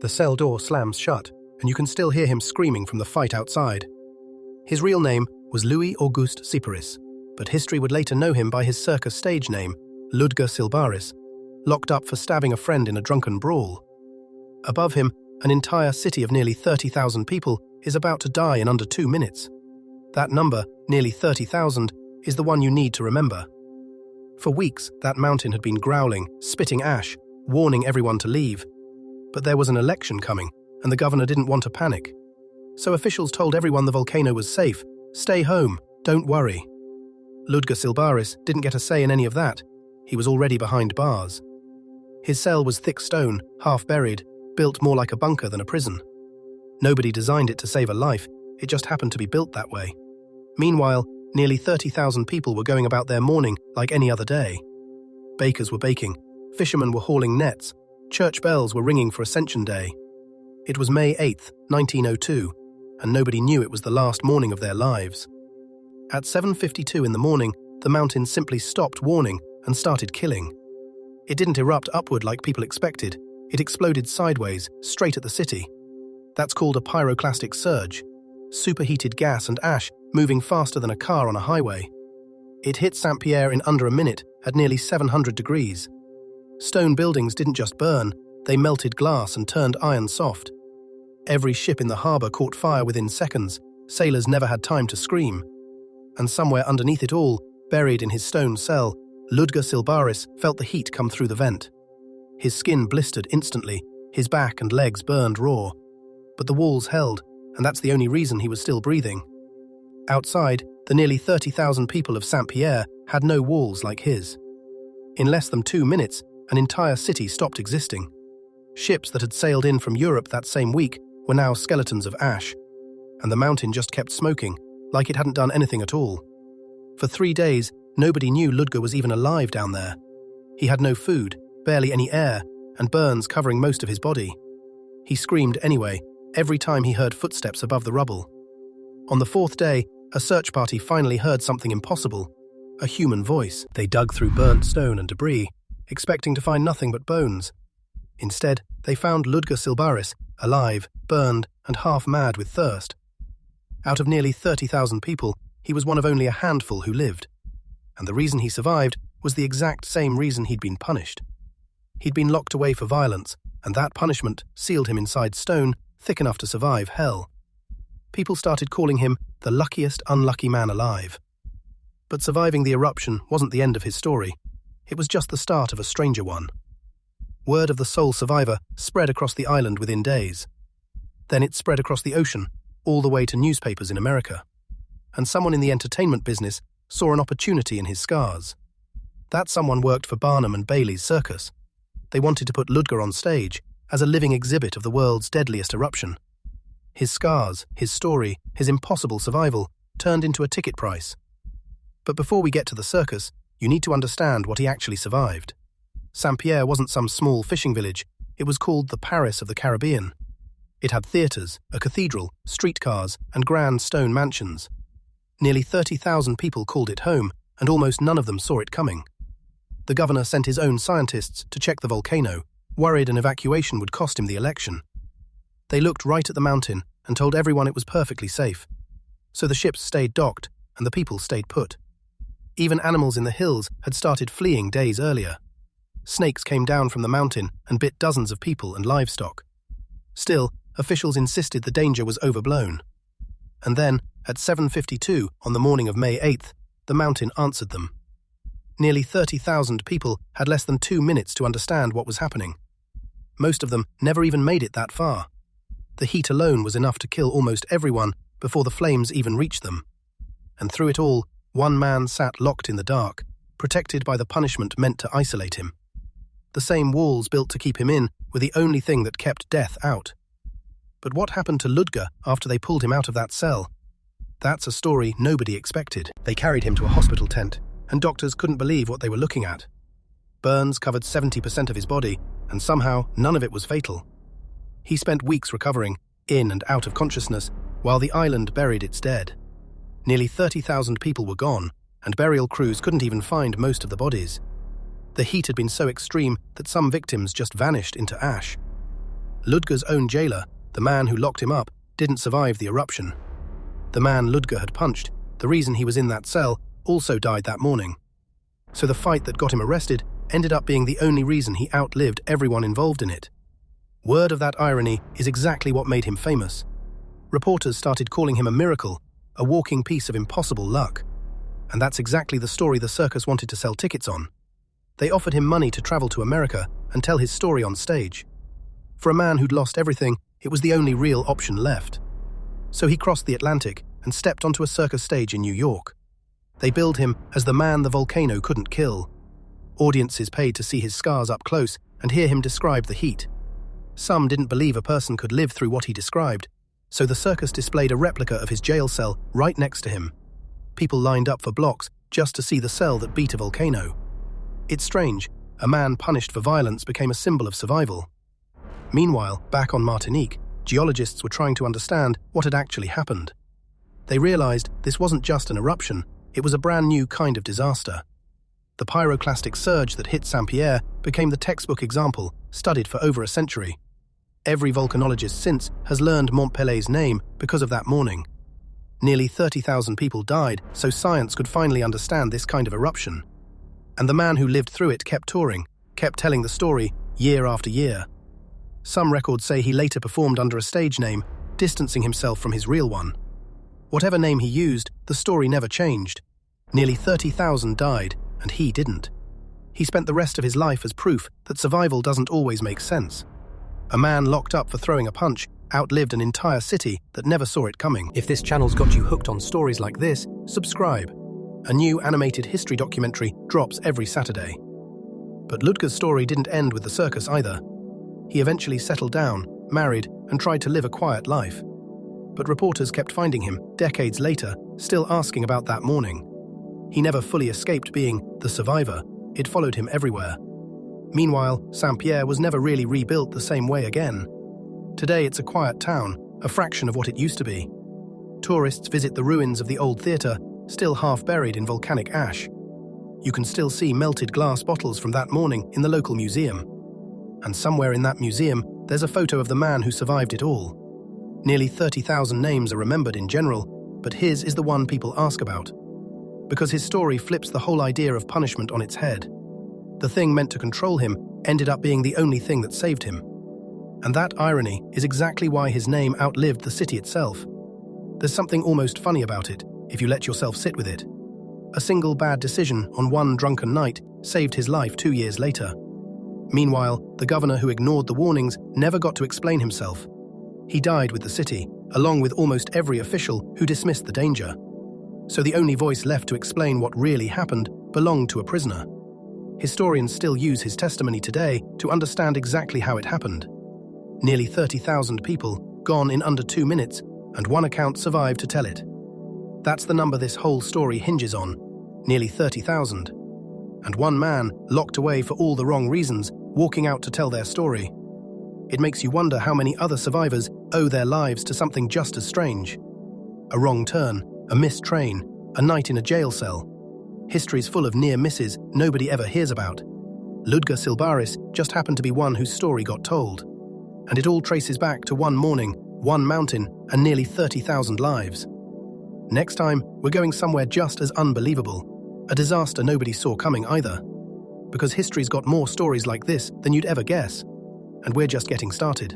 The cell door slams shut, and you can still hear him screaming from the fight outside. His real name was Louis-Auguste Cyparis, but history would later know him by his circus stage name, Ludger Sylbaris, locked up for stabbing a friend in a drunken brawl. Above him, an entire city of nearly 30,000 people is about to die in under 2 minutes. That number, nearly 30,000, is the one you need to remember. For weeks, that mountain had been growling, spitting ash, warning everyone to leave. But there was an election coming, and the governor didn't want to panic. So officials told everyone the volcano was safe. Stay home, don't worry. Ludger Sylbaris didn't get a say in any of that. He was already behind bars. His cell was thick stone, half buried, built more like a bunker than a prison. Nobody designed it to save a life, it just happened to be built that way. Meanwhile, nearly 30,000 people were going about their mourning like any other day. Bakers were baking, fishermen were hauling nets, church bells were ringing for Ascension Day. It was May 8th, 1902, and nobody knew it was the last morning of their lives. At 7:52 in the morning, the mountain simply stopped warning and started killing. It didn't erupt upward like people expected, it exploded sideways, straight at the city. That's called a pyroclastic surge. Superheated gas and ash moving faster than a car on a highway. It hit Saint-Pierre in under a minute at nearly 700 degrees. Stone buildings didn't just burn, they melted glass and turned iron soft. Every ship in the harbour caught fire within seconds, sailors never had time to scream. And somewhere underneath it all, buried in his stone cell, Ludger Sylbaris felt the heat come through the vent. His skin blistered instantly, his back and legs burned raw. But the walls held, and that's the only reason he was still breathing. Outside, the nearly 30,000 people of Saint-Pierre had no walls like his. In less than 2 minutes, an entire city stopped existing. Ships that had sailed in from Europe that same week were now skeletons of ash, and the mountain just kept smoking, like it hadn't done anything at all. For 3 days, nobody knew Ludger was even alive down there. He had no food, barely any air, and burns covering most of his body. He screamed anyway, every time he heard footsteps above the rubble. On the 4th day, a search party finally heard something impossible, a human voice. They dug through burnt stone and debris, expecting to find nothing but bones. Instead, they found Ludger Sylbaris, alive, burned, and half mad with thirst. Out of nearly 30,000 people, he was one of only a handful who lived. And the reason he survived was the exact same reason he'd been punished. He'd been locked away for violence, and that punishment sealed him inside stone thick enough to survive hell. People started calling him the luckiest unlucky man alive. But surviving the eruption wasn't the end of his story. It was just the start of a stranger one. Word of the sole survivor spread across the island within days. Then it spread across the ocean, all the way to newspapers in America. And someone in the entertainment business saw an opportunity in his scars. That someone worked for Barnum and Bailey's circus. They wanted to put Ludger on stage as a living exhibit of the world's deadliest eruption. His scars, his story, his impossible survival turned into a ticket price. But before we get to the circus, you need to understand what he actually survived. Saint-Pierre wasn't some small fishing village, it was called the Paris of the Caribbean. It had theatres, a cathedral, streetcars, and grand stone mansions. Nearly 30,000 people called it home, and almost none of them saw it coming. The governor sent his own scientists to check the volcano, worried an evacuation would cost him the election. They looked right at the mountain and told everyone it was perfectly safe. So the ships stayed docked, and the people stayed put. Even animals in the hills had started fleeing days earlier. Snakes came down from the mountain and bit dozens of people and livestock. Still, officials insisted the danger was overblown. And then, at 7:52 on the morning of May 8th, the mountain answered them. Nearly 30,000 people had less than 2 minutes to understand what was happening. Most of them never even made it that far. The heat alone was enough to kill almost everyone before the flames even reached them. And through it all, one man sat locked in the dark, protected by the punishment meant to isolate him. The same walls built to keep him in were the only thing that kept death out. But what happened to Ludger after they pulled him out of that cell? That's a story nobody expected. They carried him to a hospital tent, and doctors couldn't believe what they were looking at. Burns covered 70% of his body, and somehow none of it was fatal. He spent weeks recovering, in and out of consciousness, while the island buried its dead. Nearly 30,000 people were gone, and burial crews couldn't even find most of the bodies. The heat had been so extreme that some victims just vanished into ash. Ludger's own jailer, the man who locked him up, didn't survive the eruption. The man Ludger had punched, the reason he was in that cell, also died that morning. So the fight that got him arrested ended up being the only reason he outlived everyone involved in it. Word of that irony is exactly what made him famous. Reporters started calling him a miracle, a walking piece of impossible luck. And that's exactly the story the circus wanted to sell tickets on. They offered him money to travel to America and tell his story on stage. For a man who'd lost everything, it was the only real option left. So he crossed the Atlantic and stepped onto a circus stage in New York. They billed him as the man the volcano couldn't kill. Audiences paid to see his scars up close and hear him describe the heat. Some didn't believe a person could live through what he described, so the circus displayed a replica of his jail cell right next to him. People lined up for blocks just to see the cell that beat a volcano. It's strange, a man punished for violence became a symbol of survival. Meanwhile, back on Martinique, geologists were trying to understand what had actually happened. They realized this wasn't just an eruption, it was a brand new kind of disaster. The pyroclastic surge that hit Saint-Pierre became the textbook example, studied for over a century. Every volcanologist since has learned Mont Pelée's name because of that morning. Nearly 30,000 people died, so science could finally understand this kind of eruption. And the man who lived through it kept touring, kept telling the story year after year. Some records say he later performed under a stage name, distancing himself from his real one. Whatever name he used, the story never changed. Nearly 30,000 died, and he didn't. He spent the rest of his life as proof that survival doesn't always make sense. A man locked up for throwing a punch outlived an entire city that never saw it coming. If this channel's got you hooked on stories like this, subscribe. A new animated history documentary drops every Saturday. But Ludger's story didn't end with the circus either. He eventually settled down, married, and tried to live a quiet life. But reporters kept finding him, decades later, still asking about that morning. He never fully escaped being the survivor. It followed him everywhere. Meanwhile, Saint-Pierre was never really rebuilt the same way again. Today it's a quiet town, a fraction of what it used to be. Tourists visit the ruins of the old theatre, still half buried in volcanic ash. You can still see melted glass bottles from that morning in the local museum. And somewhere in that museum, there's a photo of the man who survived it all. Nearly 30,000 names are remembered in general, but his is the one people ask about. Because his story flips the whole idea of punishment on its head. The thing meant to control him ended up being the only thing that saved him. And that irony is exactly why his name outlived the city itself. There's something almost funny about it, if you let yourself sit with it. A single bad decision on one drunken night saved his life 2 years later. Meanwhile, the governor who ignored the warnings never got to explain himself. He died with the city, along with almost every official who dismissed the danger. So the only voice left to explain what really happened belonged to a prisoner. Historians still use his testimony today to understand exactly how it happened. Nearly 30,000 people, gone in under 2 minutes, and one account survived to tell it. That's the number this whole story hinges on, nearly 30,000. And one man, locked away for all the wrong reasons, walking out to tell their story. It makes you wonder how many other survivors owe their lives to something just as strange. A wrong turn, a missed train, a night in a jail cell. History's full of near misses nobody ever hears about. Ludger Sylbaris just happened to be one whose story got told. And it all traces back to one morning, one mountain, and nearly 30,000 lives. Next time, we're going somewhere just as unbelievable. A disaster nobody saw coming either. Because history's got more stories like this than you'd ever guess. And we're just getting started.